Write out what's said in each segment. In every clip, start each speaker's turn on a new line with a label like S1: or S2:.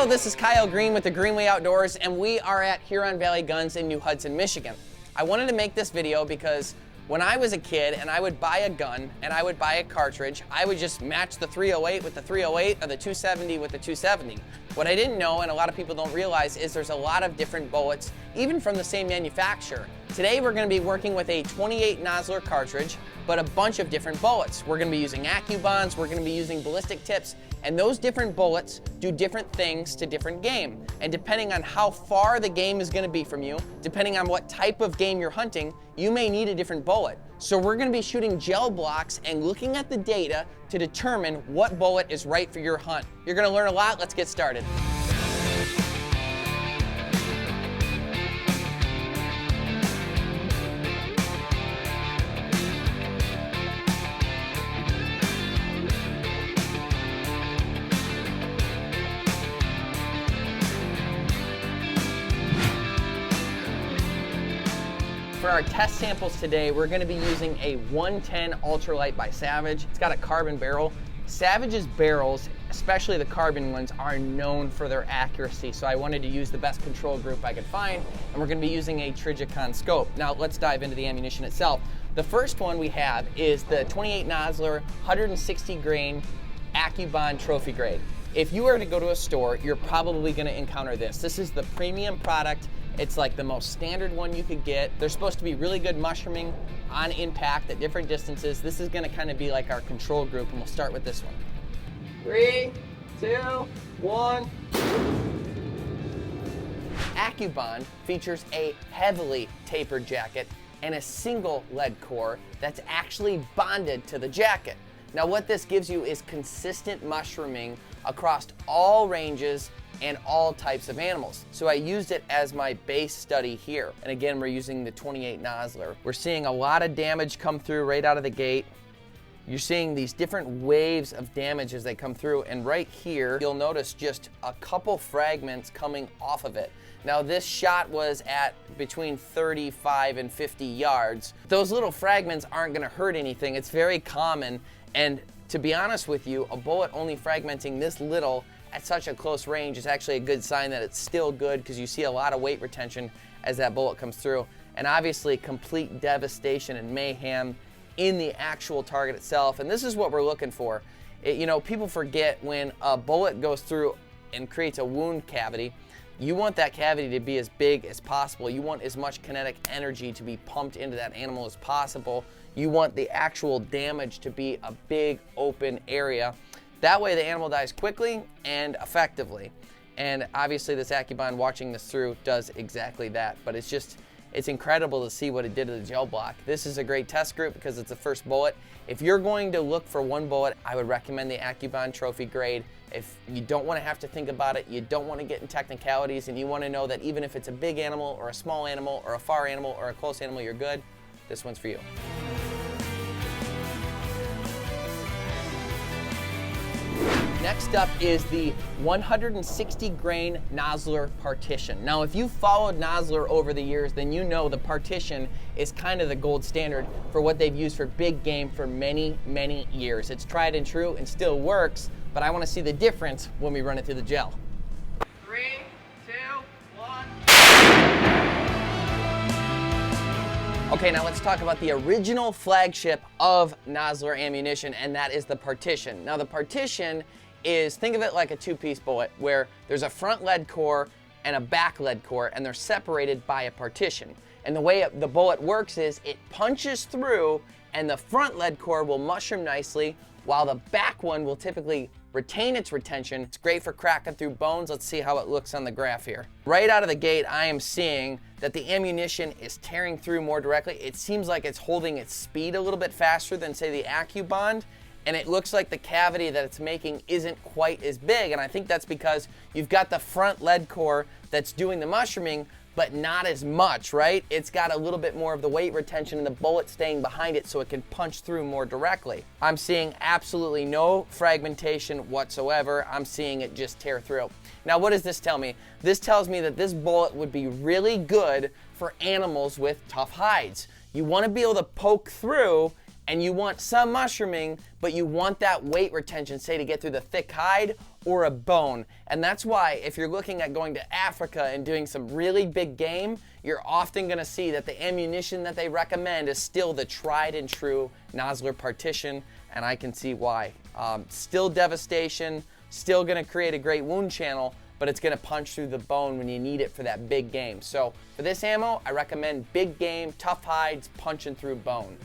S1: Hello, this is Kyle Green with the Greenway Outdoors, and we are at Huron Valley Guns in New Hudson, Michigan. I wanted to make this video because when I was a kid and I would buy a gun and I would buy a cartridge, I would just match the 308 with the 308 or the 270 with the 270. What I didn't know, and a lot of people don't realize, is there's a lot of different bullets, even from the same manufacturer. Today we're going to be working with a 28 Nosler cartridge, but a bunch of different bullets. We're going to be using AccuBonds, we're going to be using ballistic tips, and those different bullets do different things to different game. And depending on how far the game is going to be from you, depending on what type of game you're hunting, you may need a different bullet. So we're going to be shooting gel blocks and looking at the data to determine what bullet is right for your hunt. You're going to learn a lot. Let's get started. For our test samples today, we're going to be using a 110 Ultralight by Savage. It's got a carbon barrel. Savage's barrels, especially the carbon ones, are known for their accuracy, so I wanted to use the best control group I could find, and we're going to be using a Trijicon scope. Now let's dive into the ammunition itself. The first one we have is the 28 Nosler 160 grain AccuBond trophy grade. If you were to go to a store, you're probably going to encounter this. This is the premium product. It's like the most standard one you could get. They're supposed to be really good mushrooming on impact at different distances. This is gonna kind of be like our control group, and we'll start with this one. 3, 2, 1. AccuBond features a heavily tapered jacket and a single lead core that's actually bonded to the jacket. Now what this gives you is consistent mushrooming across all ranges and all types of animals. So I used it as my base study here. And again, we're using the 28 Nosler. We're seeing a lot of damage come through right out of the gate. You're seeing these different waves of damage as they come through, and right here, you'll notice just a couple fragments coming off of it. Now this shot was at between 35 and 50 yards. Those little fragments aren't gonna hurt anything. It's very common, and to be honest with you, a bullet only fragmenting this little at such a close range is actually a good sign that it's still good, because you see a lot of weight retention as that bullet comes through. And obviously complete devastation and mayhem in the actual target itself. And this is what we're looking for. You know, people forget when a bullet goes through and creates a wound cavity, you want that cavity to be as big as possible. You want as much kinetic energy to be pumped into that animal as possible. You want the actual damage to be a big open area. That way the animal dies quickly and effectively. And obviously this AccuBond, watching this through, does exactly that. But it's incredible to see what it did to the gel block. This is a great test group because it's the first bullet. If you're going to look for one bullet, I would recommend the AccuBond trophy grade. If you don't want to have to think about it, you don't want to get in technicalities, and you want to know that even if it's a big animal or a small animal or a far animal or a close animal, you're good, this one's for you. Next up is the 160 grain Nosler Partition. Now, if you've followed Nosler over the years, then you know the Partition is kind of the gold standard for what they've used for big game for many, many years. It's tried and true and still works, but I want to see the difference when we run it through the gel. 3, 2, 1. Okay, now let's talk about the original flagship of Nosler ammunition, and that is the Partition. Now the Partition is, think of it like a two-piece bullet where there's a front lead core and a back lead core, and they're separated by a partition. And the way the bullet works is it punches through, and the front lead core will mushroom nicely, while the back one will typically retain its retention. It's great for cracking through bones. Let's see how it looks on the graph here. Right out of the gate, I am seeing that the ammunition is tearing through more directly. It seems like it's holding its speed a little bit faster than, say, the AccuBond, and it looks like the cavity that it's making isn't quite as big, and I think that's because you've got the front lead core that's doing the mushrooming, but not as much, right? It's got a little bit more of the weight retention and the bullet staying behind it so it can punch through more directly. I'm seeing absolutely no fragmentation whatsoever. I'm seeing it just tear through. Now, what does this tell me? This tells me that this bullet would be really good for animals with tough hides. You want to be able to poke through, and you want some mushrooming, but you want that weight retention, say, to get through the thick hide, or a bone. And that's why if you're looking at going to Africa and doing some really big game, you're often gonna see that the ammunition that they recommend is still the tried and true Nosler Partition, and I can see why. Still devastation, still gonna create a great wound channel, but it's gonna punch through the bone when you need it for that big game. So for this ammo, I recommend big game, tough hides, punching through bone.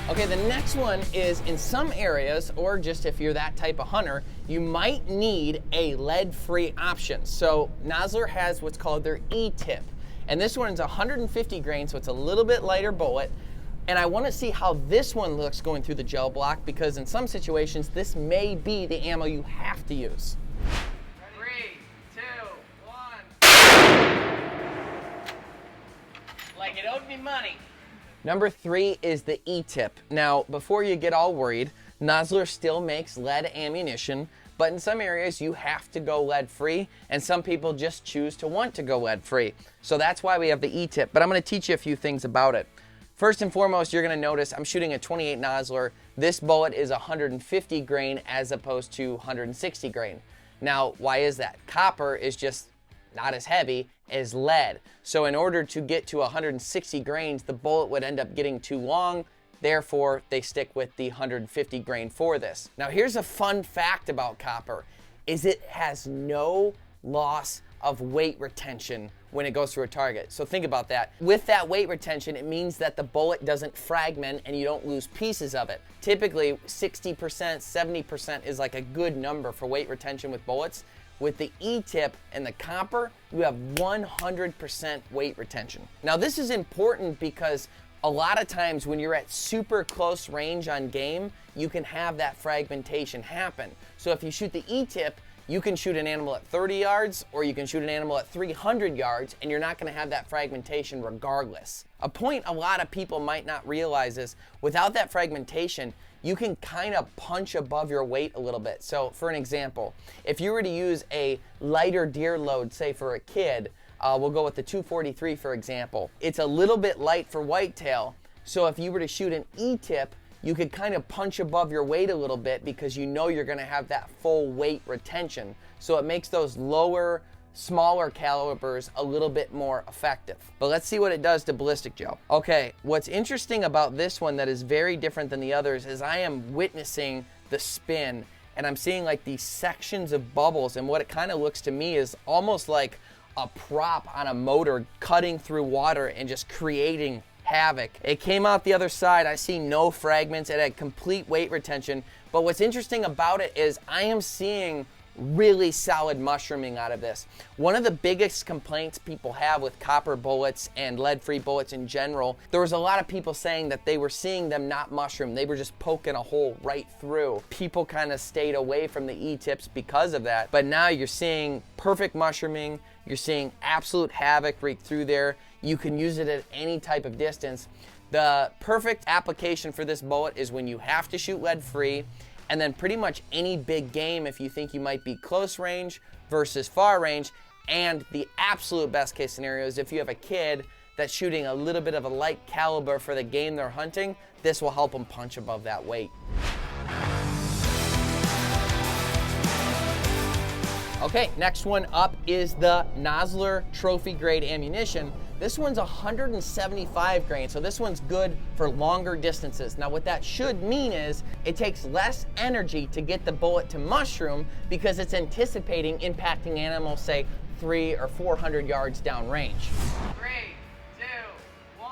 S1: Okay, the next one is in some areas, or just if you're that type of hunter, you might need a lead-free option. So Nosler has what's called their ETip. And this one's 150 grain, so it's a little bit lighter bullet. And I want to see how this one looks going through the gel block, because in some situations, this may be the ammo you have to use. 3, 2, 1. Like it owed me money. Number 3 is the ETip. Now, before you get all worried, Nosler still makes lead ammunition, but in some areas you have to go lead-free, and some people just choose to want to go lead-free. So that's why we have the ETip, but I'm gonna teach you a few things about it. First and foremost, you're gonna notice I'm shooting a 28 Nosler. This bullet is 150 grain as opposed to 160 grain. Now, why is that? Copper is just not as heavy as lead. So in order to get to 160 grains, the bullet would end up getting too long. Therefore, they stick with the 150 grain for this. Now, here's a fun fact about copper, is it has no loss of weight retention when it goes through a target. So think about that. With that weight retention, it means that the bullet doesn't fragment and you don't lose pieces of it. Typically, 60%, 70% is like a good number for weight retention with bullets. With the ETip and the copper, you have 100% weight retention. Now this is important because a lot of times when you're at super close range on game, you can have that fragmentation happen. So if you shoot the ETip, you can shoot an animal at 30 yards or you can shoot an animal at 300 yards and you're not gonna have that fragmentation regardless. A point a lot of people might not realize is without that fragmentation, you can kind of punch above your weight a little bit. So for an example, if you were to use a lighter deer load, say for a kid, we'll go with the 243 for example. It's a little bit light for whitetail. So if you were to shoot an ETip, you could kind of punch above your weight a little bit because you know you're gonna have that full weight retention. So it makes those lower, smaller calibers a little bit more effective. But let's see what it does to ballistic gel. Okay, what's interesting about this one that is very different than the others is I am witnessing the spin and I'm seeing like these sections of bubbles, and what it kind of looks to me is almost like a prop on a motor cutting through water and just creating havoc. It came out the other side. I see no fragments. It had complete weight retention. But what's interesting about it is I am seeing really solid mushrooming out of this. One of the biggest complaints people have with copper bullets and lead-free bullets in general, there was a lot of people saying that they were seeing them not mushroom. They were just poking a hole right through. People kind of stayed away from the E-tips because of that. But now you're seeing perfect mushrooming. You're seeing absolute havoc right through there. You can use it at any type of distance. The perfect application for this bullet is when you have to shoot lead-free, and then pretty much any big game if you think you might be close range versus far range. And the absolute best case scenario is if you have a kid that's shooting a little bit of a light caliber for the game they're hunting, this will help them punch above that weight. Okay, next one up is the Nosler trophy grade ammunition. This one's 175 grain, so this one's good for longer distances. Now what that should mean is it takes less energy to get the bullet to mushroom because it's anticipating impacting animals, say 300 or 400 yards downrange. 3, 2, 1.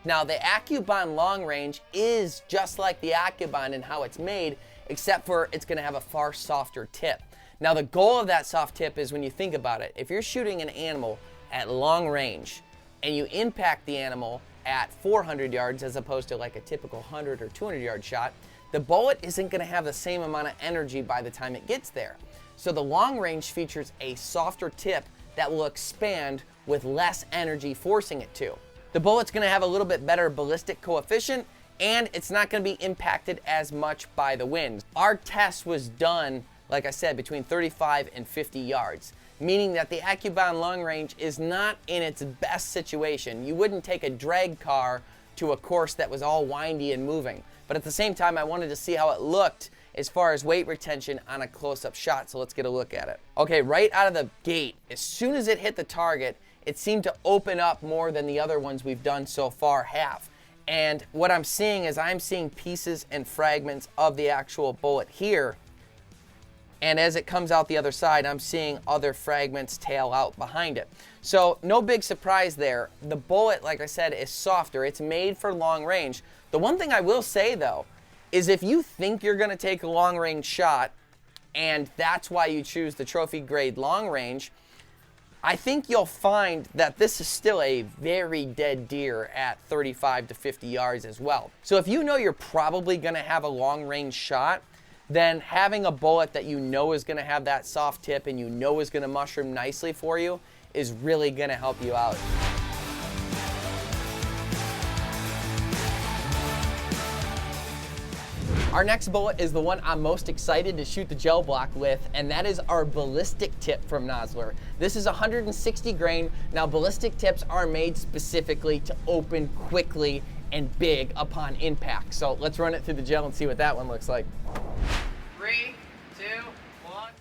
S1: Now the AccuBond long range is just like the AccuBond in how it's made, except for it's gonna have a far softer tip. Now the goal of that soft tip is when you think about it, if you're shooting an animal at long range and you impact the animal at 400 yards as opposed to like a typical 100 or 200 yard shot, the bullet isn't gonna have the same amount of energy by the time it gets there. So the long range features a softer tip that will expand with less energy forcing it to. The bullet's gonna have a little bit better ballistic coefficient, and it's not gonna be impacted as much by the wind. Our test was done, like I said, between 35 and 50 yards. meaning that the AccuBond long range is not in its best situation. You wouldn't take a drag car to a course that was all windy and moving. But at the same time, I wanted to see how it looked as far as weight retention on a close-up shot, so let's get a look at it. Okay, right out of the gate, as soon as it hit the target, it seemed to open up more than the other ones we've done so far have. And what I'm seeing is I'm seeing pieces and fragments of the actual bullet here. And as it comes out the other side, I'm seeing other fragments tail out behind it. So no big surprise there. The bullet, like I said, is softer. It's made for long range. The one thing I will say though, is if you think you're gonna take a long range shot and that's why you choose the trophy grade long range, I think you'll find that this is still a very dead deer at 35 to 50 yards as well. So if you know you're probably gonna have a long range shot, then having a bullet that you know is gonna have that soft tip and you know is gonna mushroom nicely for you is really gonna help you out. Our next bullet is the one I'm most excited to shoot the gel block with, and that is our Ballistic Tip from Nosler. This is 160 grain. Now, Ballistic Tips are made specifically to open quickly and big upon impact. So let's run it through the gel and see what that one looks like. 3, 2, 1.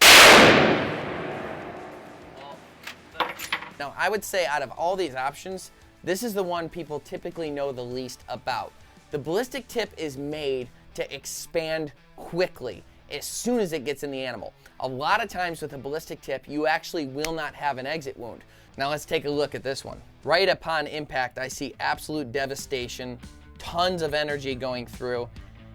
S1: Now, I would say out of all these options, this is the one people typically know the least about. The Ballistic Tip is made to expand quickly as soon as it gets in the animal. A lot of times with a Ballistic Tip, you actually will not have an exit wound. Now let's take a look at this one. Right upon impact, I see absolute devastation, tons of energy going through.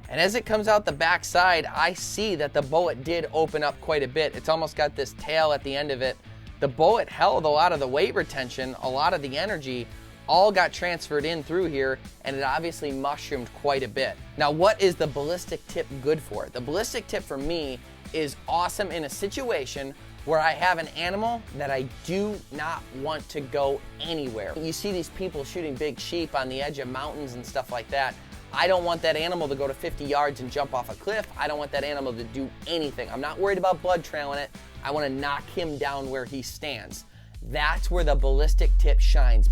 S1: And as it comes out the back side, I see that the bullet did open up quite a bit. It's almost got this tail at the end of it. The bullet held a lot of the weight retention, a lot of the energy, all got transferred in through here, and it obviously mushroomed quite a bit. Now, what is the Ballistic Tip good for? The Ballistic Tip for me is awesome in a situation where I have an animal that I do not want to go anywhere. You see these people shooting big sheep on the edge of mountains and stuff like that. I don't want that animal to go to 50 yards and jump off a cliff. I don't want that animal to do anything. I'm not worried about blood trailing it. I want to knock him down where he stands. That's where the Ballistic Tip shines.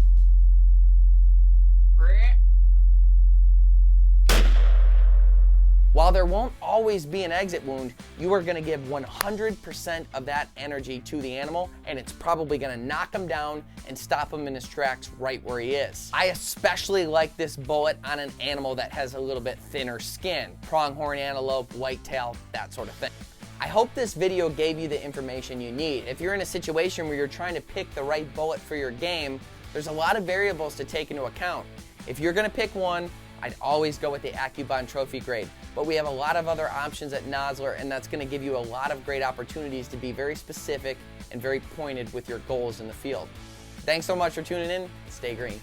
S1: While there won't always be an exit wound, you are gonna give 100% of that energy to the animal, and it's probably gonna knock him down and stop him in his tracks right where he is. I especially like this bullet on an animal that has a little bit thinner skin, pronghorn antelope, whitetail, that sort of thing. I hope this video gave you the information you need. If you're in a situation where you're trying to pick the right bullet for your game, there's a lot of variables to take into account. If you're gonna pick one, I'd always go with the AccuBond trophy grade. But we have a lot of other options at Nosler, and that's gonna give you a lot of great opportunities to be very specific and very pointed with your goals in the field. Thanks so much for tuning in. Stay green.